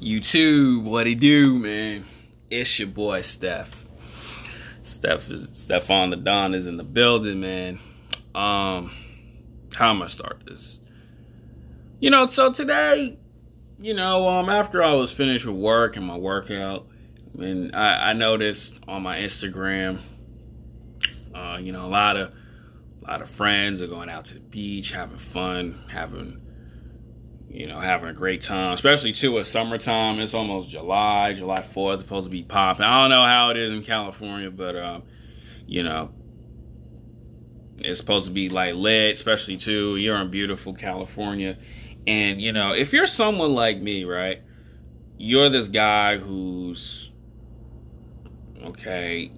YouTube, what it do, man? It's your boy Steph. Stephon the Don is in the building, man. How am I start this? So today, after I was finished with work and my workout, I noticed on my Instagram, a lot of friends are going out to the beach, having fun, having a great time, especially too it's summertime. It's almost July 4th, supposed to be popping. I don't know how it is in California, but it's supposed to be like lit, especially too you're in beautiful California. And if you're someone like me, right, you're this guy who's making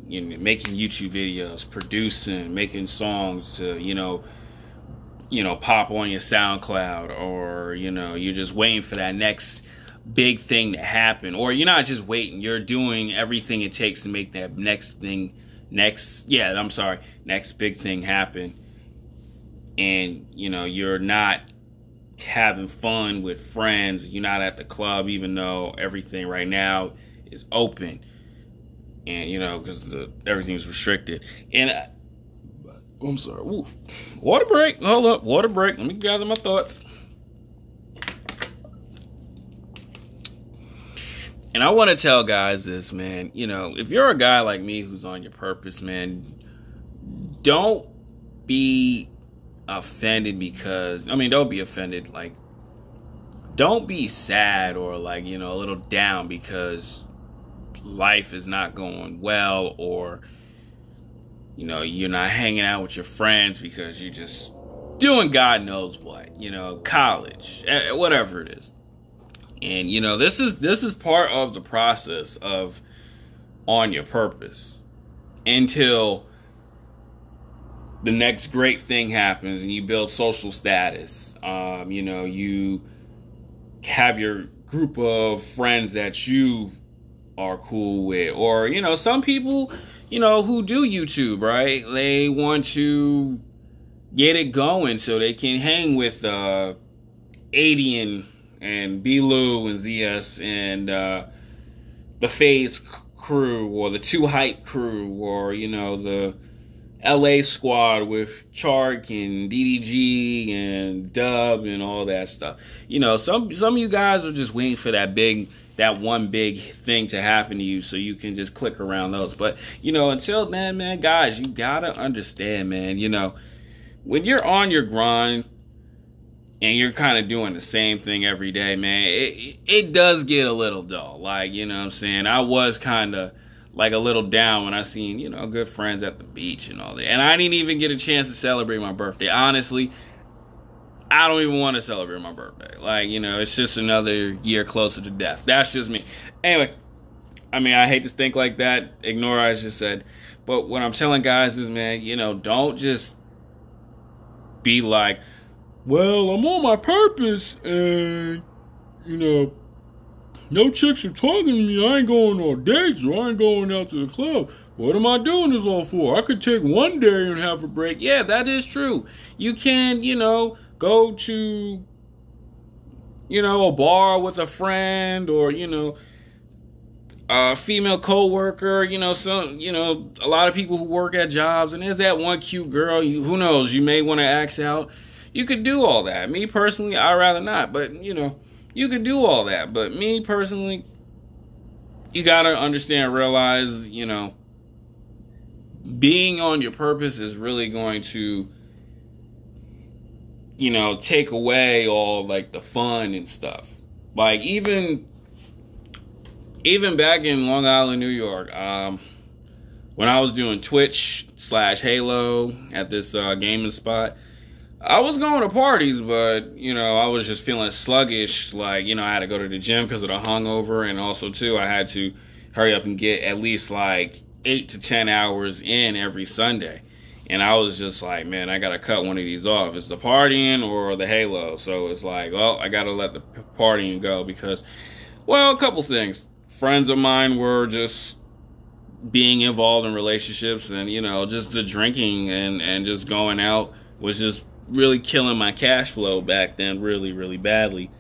YouTube videos, producing, making songs to pop on your SoundCloud, or you're just waiting for that next big thing to happen, or you're not just waiting, you're doing everything it takes to make that next big thing happen. And you're not having fun with friends, you're not at the club, even though everything right now is open, and because everything's restricted. And I'm sorry. Oof. Water break. Hold up. Water break. Let me gather my thoughts. And I want to tell guys this, man. If you're a guy like me who's on your purpose, man, don't be offended because, don't be offended. Like, don't be sad or a little down because life is not going well, or you're not hanging out with your friends because you're just doing God knows what, college, whatever it is. And, this is part of the process of on your purpose until the next great thing happens and you build social status. You have your group of friends that you are cool with, or, some people, who do YouTube, right? They want to get it going so they can hang with Adian and B-Lou and ZS and the FaZe crew, or the Too Hype crew, or, the LA squad with Chark and DDG and Dub and all that stuff. Some of you guys are just waiting for that one big thing to happen to you so you can just click around those. But, until then, man, guys, you gotta understand, man, when you're on your grind and you're kind of doing the same thing every day, man, it does get a little dull. Like, what I'm saying? I was kind of like a little down when I seen, good friends at the beach and all that. And I didn't even get a chance to celebrate my birthday. Honestly, I don't even want to celebrate my birthday. Like, it's just another year closer to death. That's just me. Anyway, I hate to think like that. Ignore what I just said. But what I'm telling guys is, man, don't just be like, well, I'm on my purpose and, no chicks are talking to me. I ain't going on dates, or I ain't going out to the club. What am I doing this all for? I could take one day and have a break. Yeah, that is true. You can, go to, a bar with a friend, or, a female coworker, a lot of people who work at jobs, and there's that one cute girl, who knows, you may want to ask out. You could do all that. Me personally, I'd rather not, but, you could do all that. But me personally, you got to understand, realize, being on your purpose is really going to, take away all like the fun and stuff. Like even back in Long Island, New York, when I was doing Twitch/Halo at this gaming spot, I was going to parties, but, I was just feeling sluggish. Like, I had to go to the gym because of the hungover. And also, too, I had to hurry up and get at least like 8 to 10 hours in every Sunday. And I was just like, man, I got to cut one of these off. It's the partying or the Halo. So it's like, well, I got to let the partying go because, well, a couple things. Friends of mine were just being involved in relationships, and, just the drinking and just going out was just really killing my cash flow back then, really, really badly.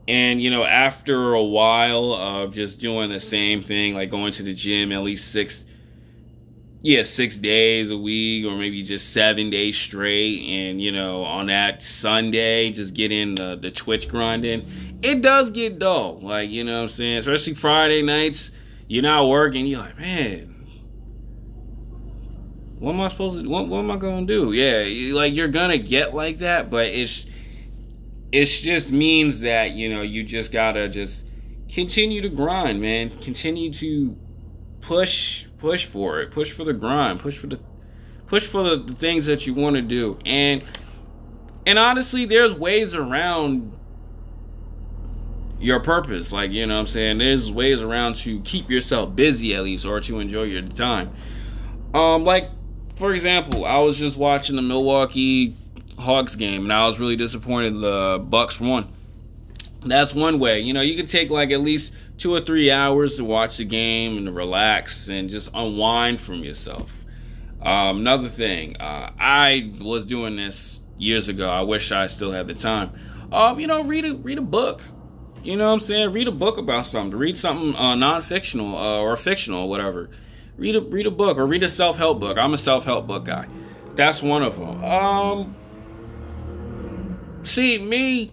And, after a while of just doing the same thing, like going to the gym at least 6 days a week, or maybe just 7 days straight, and, on that Sunday, just get in the Twitch grinding, it does get dull. Like, what I'm saying? Especially Friday nights, you're not working, you're like, man, what am I supposed to do? What am I going to do? Yeah, you're going to get like that, but it just means that, you just got to just continue to grind, man. Continue to push for it. Push for the grind. Push for the things that you want to do. And honestly, there's ways around your purpose. Like, what I'm saying? There's ways around to keep yourself busy, at least, or to enjoy your time. Like, for example, I was just watching the Milwaukee Hawks game, and I was really disappointed the Bucks won. That's one way. You can take like at least 2 or 3 hours to watch the game and to relax and just unwind from yourself. Another thing, I was doing this years ago. I wish I still had the time. Read a book. What I'm saying? Read a book about something. Read something non-fictional or fictional, whatever. Read a book, or read a self-help book. I'm a self-help book guy. That's one of them. See, me,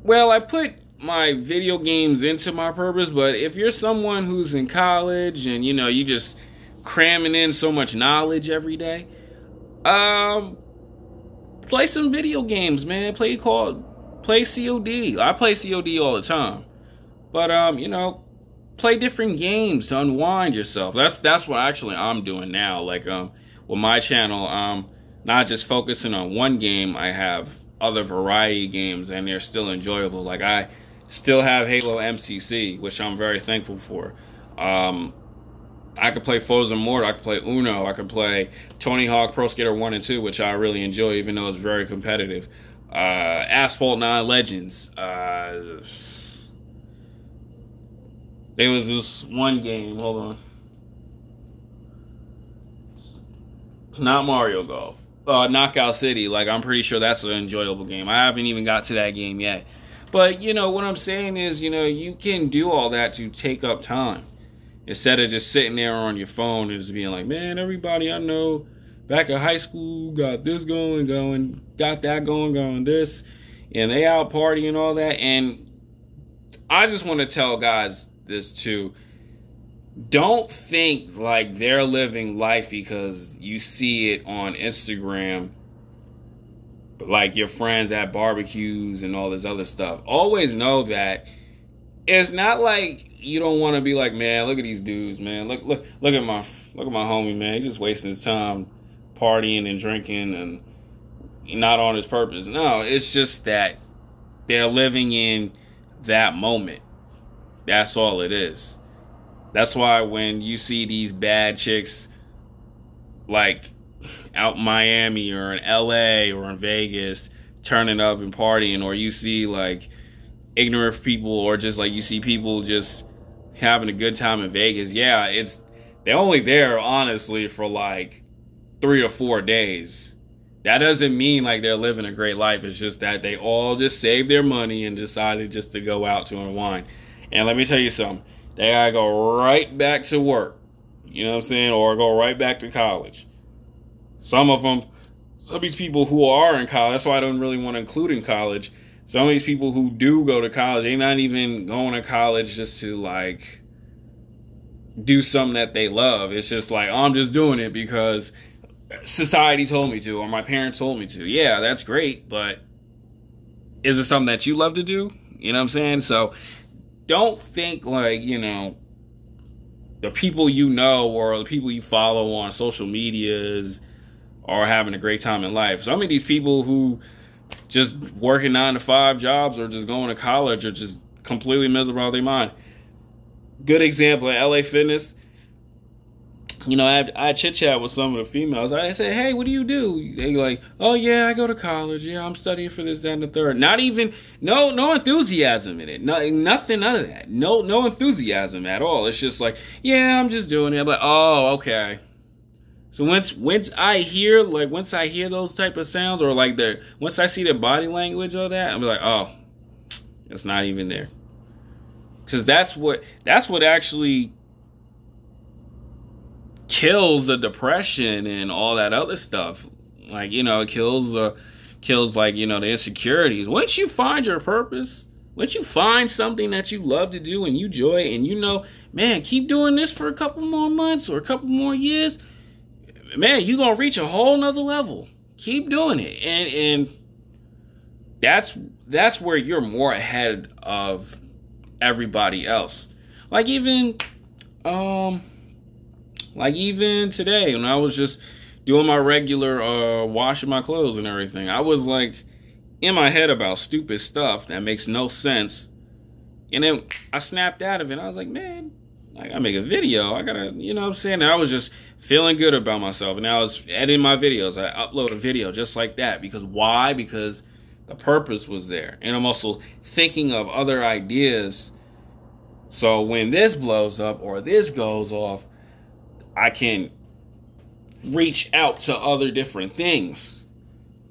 well, I put my video games into my purpose, but if you're someone who's in college and, you just cramming in so much knowledge every day, play some video games, man. Play COD. I play COD all the time. But, play different games to unwind yourself. That's what actually I'm doing now. Like, with my channel, not just focusing on one game. I have other variety games, and they're still enjoyable. Like, I still have Halo MCC, which I'm very thankful for. I could play Forza Mortar, I could play Uno, I could play Tony Hawk Pro Skater 1 and 2, which I really enjoy, even though it's very competitive. Asphalt 9 Legends. There was this one game, hold on. Not Mario Golf. Knockout City. Like, I'm pretty sure that's an enjoyable game. I haven't even got to that game yet. But, what I'm saying is, you can do all that to take up time. Instead of just sitting there on your phone and just being like, man, everybody I know back in high school got this going, got that going, this. And they out partying and all that. And I just want to tell guys this too. Don't think like they're living life because you see it on Instagram, but like your friends at barbecues and all this other stuff. Always know that it's not like you don't want to be like, man, look at these dudes, man. Look at my homie, man. He's just wasting his time partying and drinking and not on his purpose. No, it's just that they're living in that moment. That's all it is. That's why when you see these bad chicks like out in Miami or in LA or in Vegas turning up and partying, or you see like ignorant people, or just like you see people just having a good time in Vegas, yeah, they're only there honestly for like 3 to 4 days. That doesn't mean like they're living a great life. It's just that they all just saved their money and decided just to go out to unwind. And let me tell you something. They gotta go right back to work. You know what I'm saying? Or go right back to college. Some of these people who are in college, that's why I don't really want to include in college. Some of these people who do go to college, they're not even going to college just to like do something that they love. It's just like, I'm just doing it because society told me to, or my parents told me to. Yeah, that's great, but is it something that you love to do? You know what I'm saying? So don't think like, the people you know or the people you follow on social medias are having a great time in life. Some of these people who just working 9-to-5 jobs or just going to college are just completely miserable out of their mind. Good example at LA Fitness. I chit chat with some of the females. I say, hey, what do you do? They like, oh yeah, I go to college. Yeah, I'm studying for this, that, and the third. Not even, no enthusiasm in it. Nothing, none of that. No enthusiasm at all. It's just like, yeah, I'm just doing it. I'm like, oh, okay. So once I hear those type of sounds, or like once I see the body language of that, I'm like, oh, it's not even there. Because that's what actually kills the depression and all that other stuff. Like, it kills like, the insecurities. Once you find your purpose, once you find something that you love to do and you enjoy, and man, keep doing this for a couple more months or a couple more years, man, you're gonna reach a whole nother level. Keep doing it. And that's where you're more ahead of everybody else. Like even today, when I was just doing my regular washing my clothes and everything, I was like in my head about stupid stuff that makes no sense. And then I snapped out of it. I was like, man, I gotta make a video. I gotta, you know what I'm saying? And I was just feeling good about myself. And I was editing my videos. I upload a video just like that. Because why? Because the purpose was there. And I'm also thinking of other ideas. So when this blows up or this goes off, I can reach out to other different things.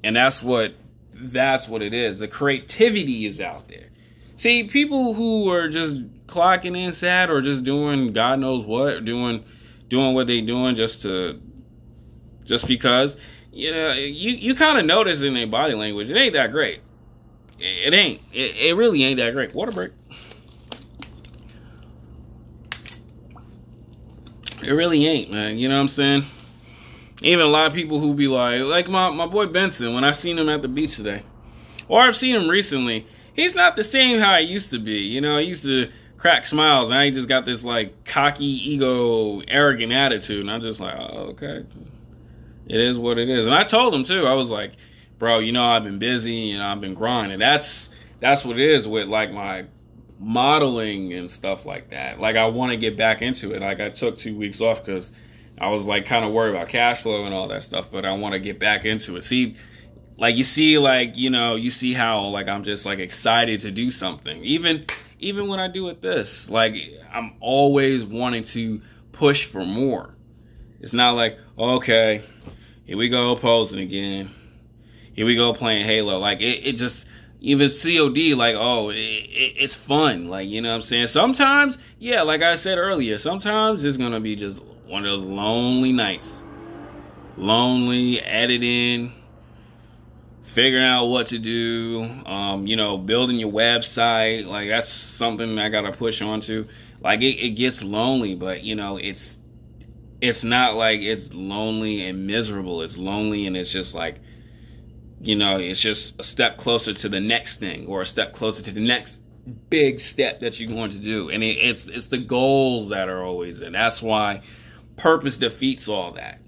And that's what it is. The creativity is out there. See, people who are just clocking in sad or just doing God knows what, doing what they doing just because, you kind of notice in their body language, it ain't that great. It ain't. It really ain't that great. Water break. It really ain't, man. You know what I'm saying? Even a lot of people who be like my boy Benson, when I seen him at the beach today, or I've seen him recently, he's not the same how he used to be. He used to crack smiles. Now he just got this like cocky, ego, arrogant attitude. And I'm just like, oh, okay. It is what it is. And I told him too. I was like, bro, I've been busy and I've been grinding. That's what it is with like my modeling and stuff like that. Like I want to get back into it. Like I took 2 weeks off because I was like kind of worried about cash flow and all that stuff, but I want to get back into it. See, like you see how like I'm just like excited to do something. Even when I do it this, like I'm always wanting to push for more. It's not like, okay, here we go posing again. Here we go playing Halo. Like it just, even COD, like, oh, it's fun. Like, you know what I'm saying? Sometimes, yeah, like I said earlier, sometimes it's going to be just one of those lonely nights. Lonely, editing, figuring out what to do, building your website. Like, that's something I got to push onto. Like, it gets lonely, but, it's not like it's lonely and miserable. It's lonely and it's just like, it's just a step closer to the next thing or a step closer to the next big step that you're going to do. And it's the goals that are always in. That's why purpose defeats all that.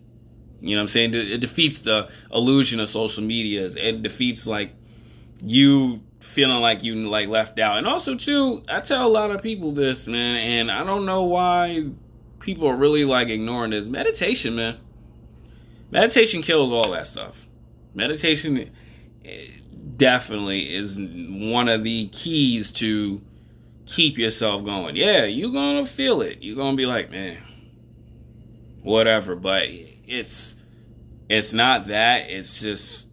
You know what I'm saying? It defeats the illusion of social media. It defeats like you feeling like you like left out. And also too, I tell a lot of people this, man, and I don't know why people are really like ignoring this. Meditation, man. Meditation kills all that stuff. Meditation definitely is one of the keys to keep yourself going. Yeah, you're going to feel it. You're going to be like, man, whatever. But it's not that. It's just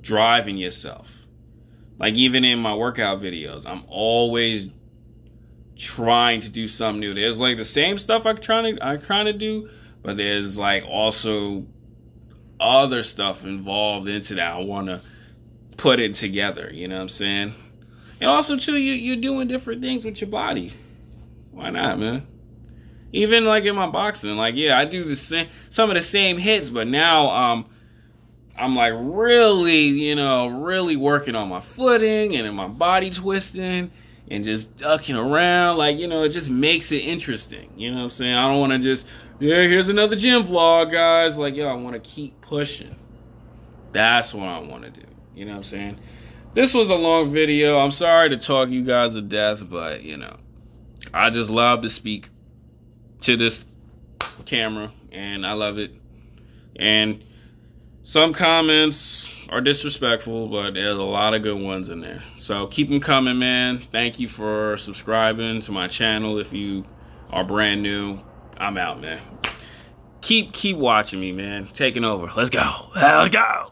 driving yourself. Like even in my workout videos, I'm always trying to do something new. There's like the same stuff I'm trying to do, but there's like also other stuff involved into that. I want to put it together, you know what I'm saying? And also too, you're doing different things with your body. Why not, man? Even like in my boxing, like, yeah, I do some of the same hits, but now I'm like really, really working on my footing and in my body twisting and just ducking around. Like, it just makes it interesting. You know what I'm saying? I don't want to just, yeah, here's another gym vlog, guys. Like, yo, I want to keep pushing. That's what I want to do. You know what I'm saying? This was a long video. I'm sorry to talk you guys to death, but, I just love to speak to this camera, and I love it. And some comments are disrespectful, but there's a lot of good ones in there. So keep them coming, man. Thank you for subscribing to my channel. If you are brand new, I'm out, man. keep watching me, man. Taking over. Let's go. Let's go.